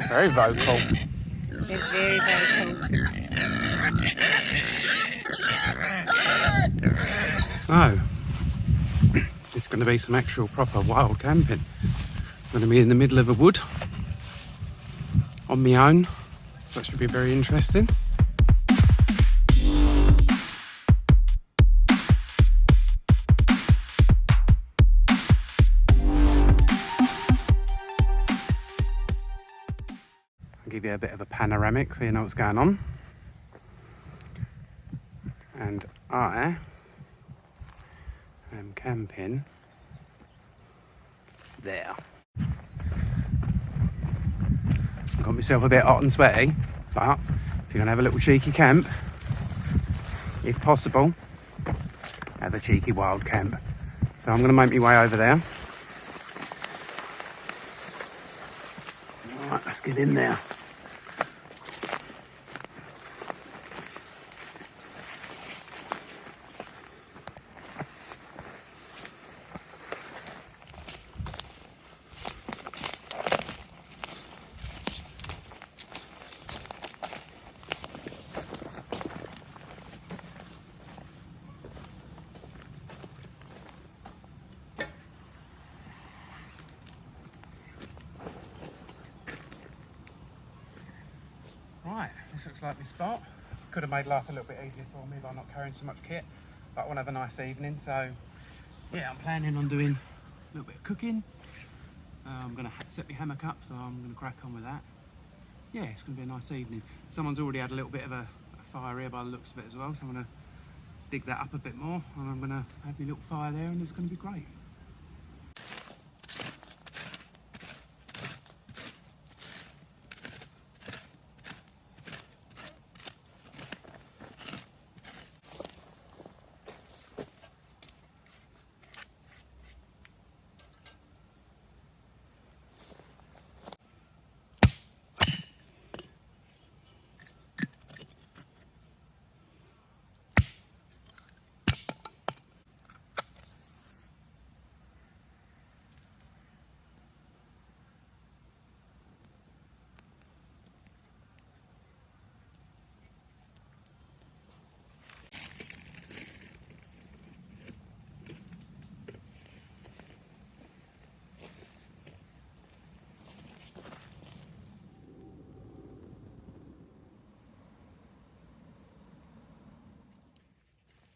Very vocal. They're very vocal. So, it's going to be some actual proper wild camping. I'm going to be in the middle of a wood on my own, so that should be very interesting. I'll give you a bit of a panoramic so you know what's going on. And I am camping there. I got myself a bit hot and sweaty, but if you're gonna have a little cheeky camp, if possible, have a cheeky wild camp. So I'm gonna make my way over there. All right, let's get in there. Right, this looks like my spot. Could have made life a little bit easier for me by not carrying so much kit, but I want to have a nice evening, so yeah, I'm planning on doing a little bit of cooking. I'm going to set my hammock up, so I'm going to crack on with that. Yeah, it's going to be a nice evening. Someone's already had a little bit of a fire here by the looks of it as well, so I'm going to dig that up a bit more, and I'm going to have my little fire there, and it's going to be great.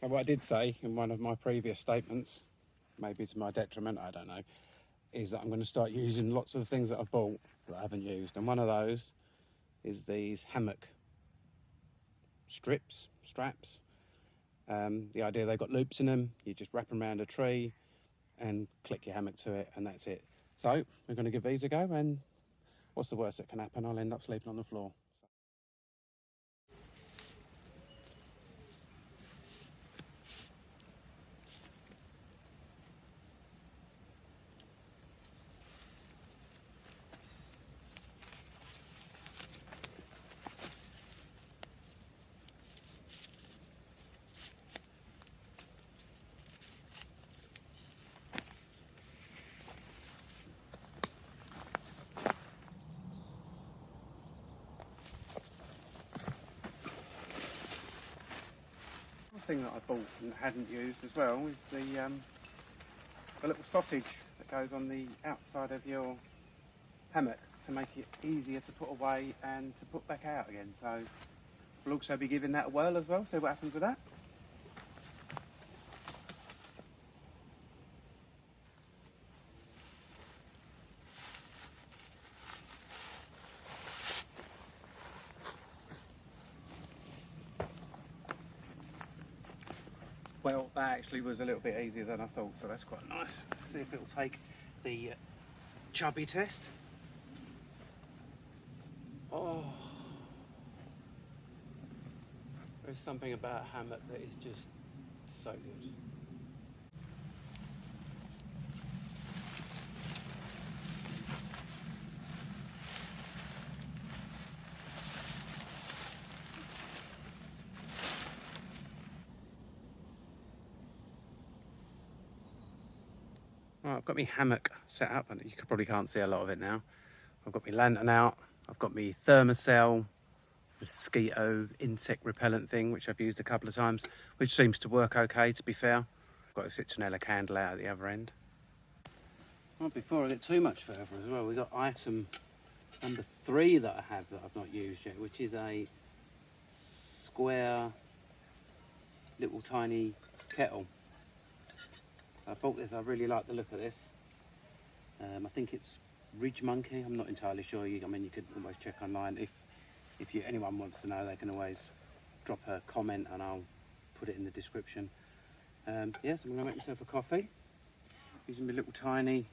So what I did say in one of my previous statements, maybe to my detriment, I don't know, is that I'm going to start using lots of the things that I've bought that I haven't used. And one of those is these hammock straps. The idea, they've got loops in them. You just wrap them around a tree and click your hammock to it, and that's it. So we're going to give these a go, and what's the worst that can happen? I'll end up sleeping on the floor. Thing that I bought and hadn't used as well is the little sausage that goes on the outside of your hammock to make it easier to put away and to put back out again. So we'll also be giving that a whirl as well, see what happens with that. Well, that actually was a little bit easier than I thought, so that's quite nice. Let's see if it'll take the chubby test. Oh, there's something about a hammock that is just so good. Right, I've got my hammock set up, and you probably can't see a lot of it now. I've got my lantern out, I've got my thermocell, mosquito insect repellent thing, which I've used a couple of times, which seems to work okay, to be fair. I've got a citronella candle out at the other end. Well, before I get too much further as well, we've got item number 3 that I have that I've not used yet, which is a square little tiny kettle. I bought this, I really like the look of this. I think it's Ridge Monkey, I'm not entirely sure. I mean, you could always check online. If anyone wants to know, they can always drop a comment and I'll put it in the description. Yeah, so I'm gonna make myself a coffee using my little tiny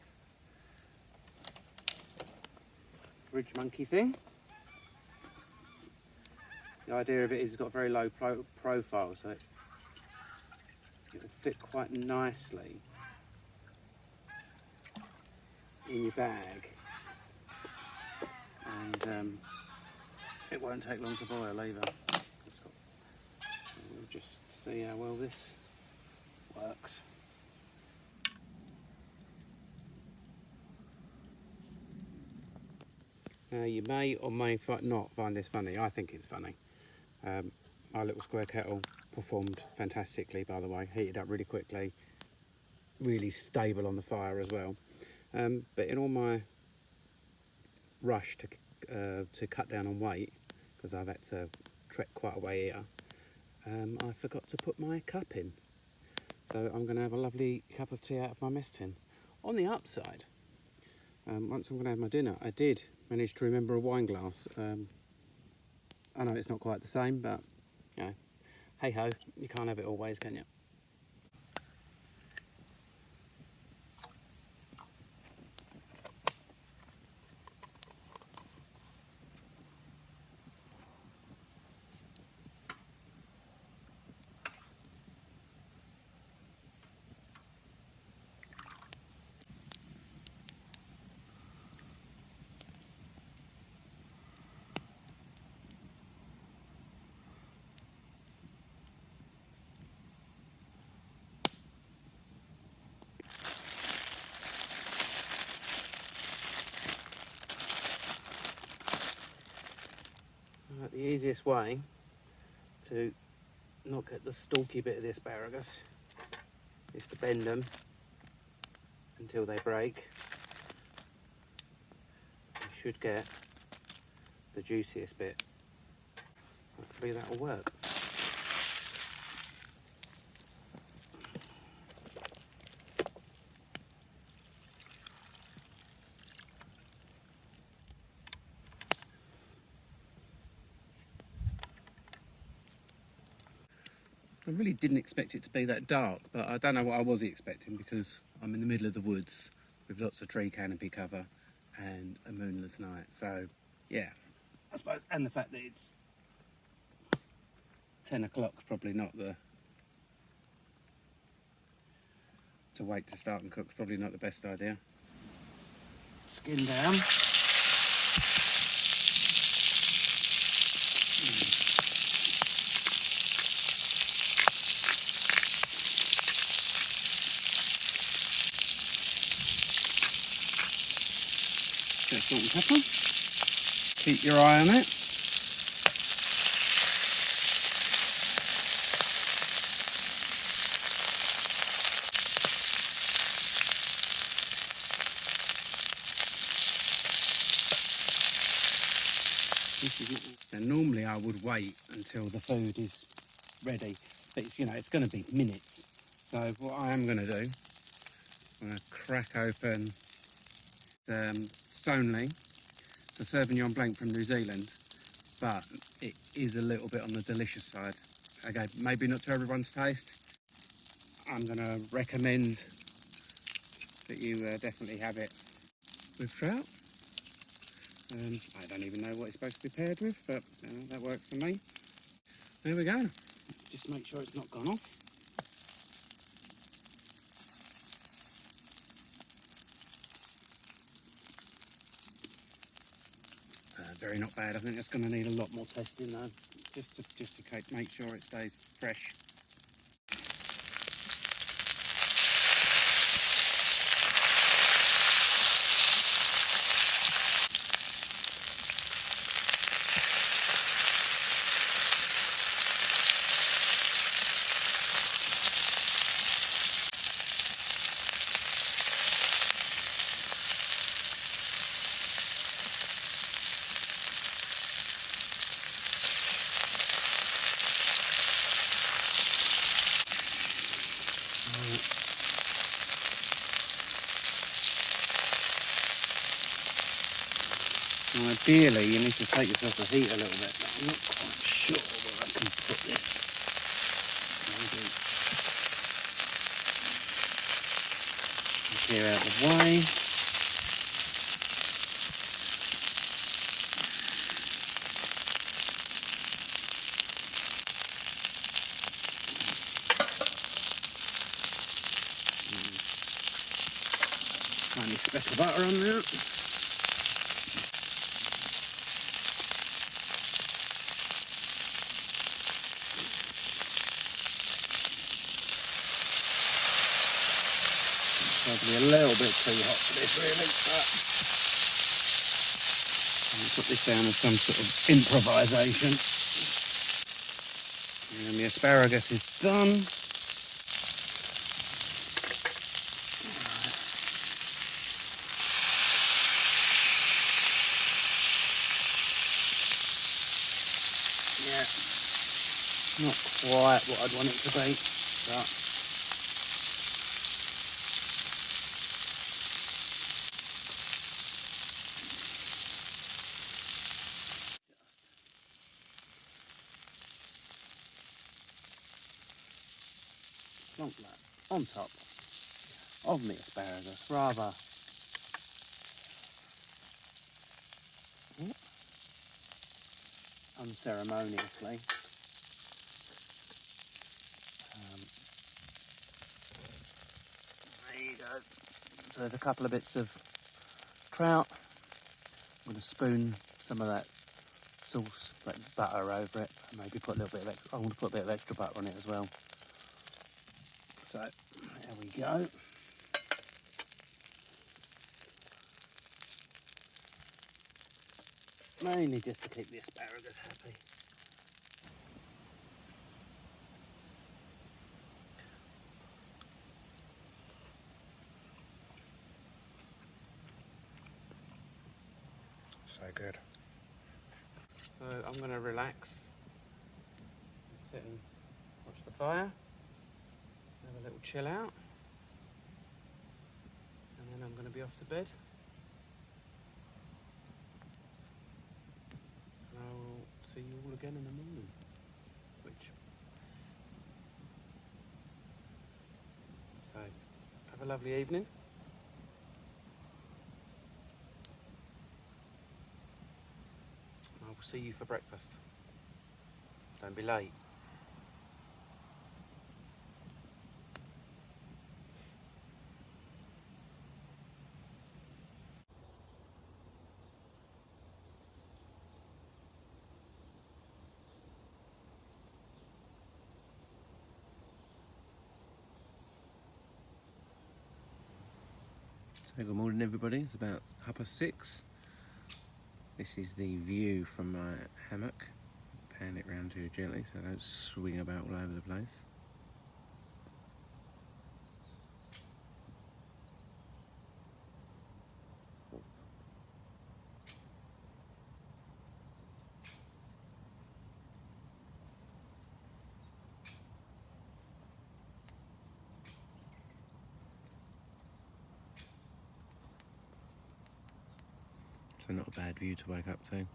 Ridge Monkey thing. The idea of it is it's got a very low profile, so it'll fit quite nicely in your bag, and it won't take long to boil either. We'll just see how well this works. Now, you may or may not find this funny. I think it's funny. My little square kettle performed fantastically, by the way. Heated up really quickly, really stable on the fire as well. But in all my rush to cut down on weight, because I've had to trek quite a way here, I forgot to put my cup in. So I'm going to have a lovely cup of tea out of my mess tin. On the upside, once I'm going to have my dinner, I did manage to remember a wine glass. I know it's not quite the same, but you know, hey ho, you can't have it always, can you? Right, the easiest way to not get the stalky bit of the asparagus is to bend them until they break. You should get the juiciest bit. Hopefully that'll work. I really didn't expect it to be that dark, but I don't know what I was expecting, because I'm in the middle of the woods with lots of tree canopy cover and a moonless night. So yeah, I suppose, and the fact that it's 10 o'clock is probably not the, to wait to start and cook is probably not the best idea. Skin down. Bit of salt and pepper. Keep your eye on it. And normally I would wait until the food is ready, but it's, you know, it's going to be minutes. So what I am going to do, I'm going to crack open Stoneleigh, the Sauvignon Blanc from New Zealand, but it is a little bit on the delicious side. Okay, maybe not to everyone's taste. I'm going to recommend that you definitely have it with trout. I don't even know what it's supposed to be paired with, but that works for me. There we go. Just make sure it's not gone off. Very not bad. I think that's going to need a lot more testing though, just to make sure it stays fresh. Ideally, you need to take this off the heat a little bit, but I'm not quite sure where I can put this. Maybe clear out the way. Tiny speck of butter on there. Probably a little bit too hot for this really, but I'll put this down as some sort of improvisation. And the asparagus is done. Yeah, not quite what I'd want it to be, but plonk that on top of the asparagus rather unceremoniously. There you go. So there's a couple of bits of trout. I'm going to spoon some of that sauce, that butter over it, and maybe put a little bit of extra. I want to put a bit of extra butter on it as well. So there we go. Mainly just to keep the asparagus happy. So good. So I'm going to relax, sit and watch the fire, have a little chill out, and then I'm going to be off to bed. And I'll see you all again in the morning. So have a lovely evening. I'll see you for breakfast. Don't be late. So good morning everybody, it's about 6:30. This is the view from my hammock. Pan it round here gently so I don't swing about all over the place. So not a bad view to wake up to.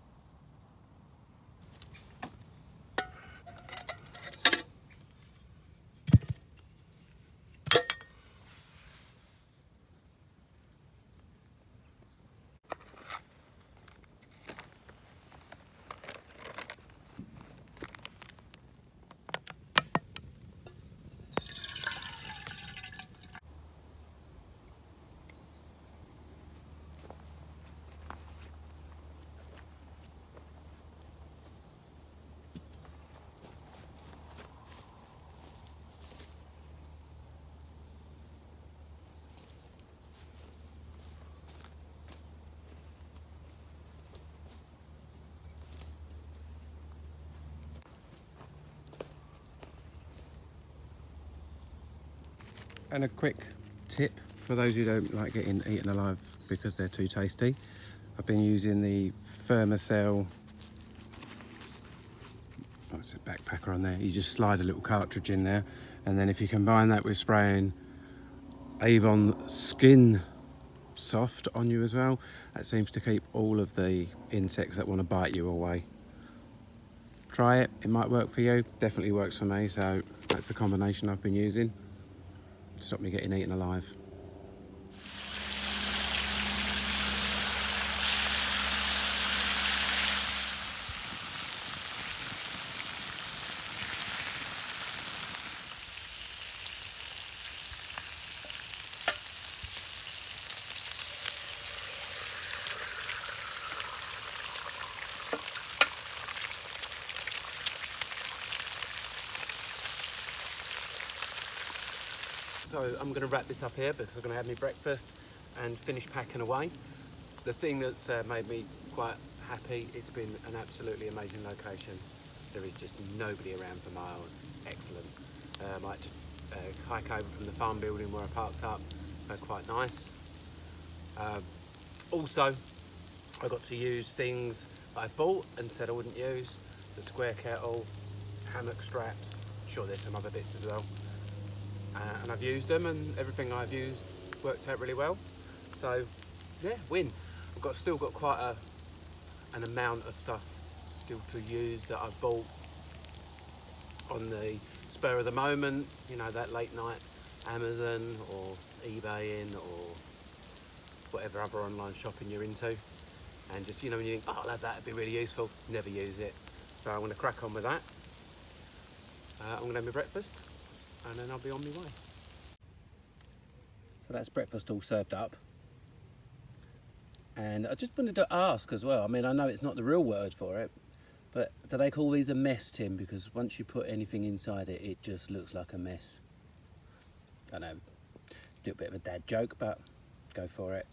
And a quick tip for those who don't like getting eaten alive because they're too tasty. I've been using the Thermacell, what's it, backpacker on there. You just slide a little cartridge in there, and then if you combine that with spraying Avon skin soft on you as well. That seems to keep all of the insects that want to bite you away. Try it, it might work for you. Definitely works for me, so that's the combination I've been using to stop me getting eaten alive. So I'm going to wrap this up here because I'm going to have my breakfast and finish packing away. The thing that's made me quite happy, it's been an absolutely amazing location. There is just nobody around for miles. Excellent. I might just hike over from the farm building where I parked up. Quite nice. Also, I got to use things that I bought and said I wouldn't use. The square kettle, hammock straps. I'm sure there's some other bits as well. And I've used them, and everything I've used worked out really well. So yeah, win. I've still got quite an amount of stuff still to use that I've bought on the spur of the moment, you know, that late night Amazon or eBaying or whatever other online shopping you're into, and just, you know, when you think, oh, I'll have that, it'd be really useful, never use it. So I'm going to crack on with that. I'm going to have my breakfast and then I'll be on my way. So that's breakfast all served up. And I just wanted to ask as well, I mean, I know it's not the real word for it, but do they call these a mess tin? Because once you put anything inside it, it just looks like a mess. I know, a little bit of a dad joke, but go for it.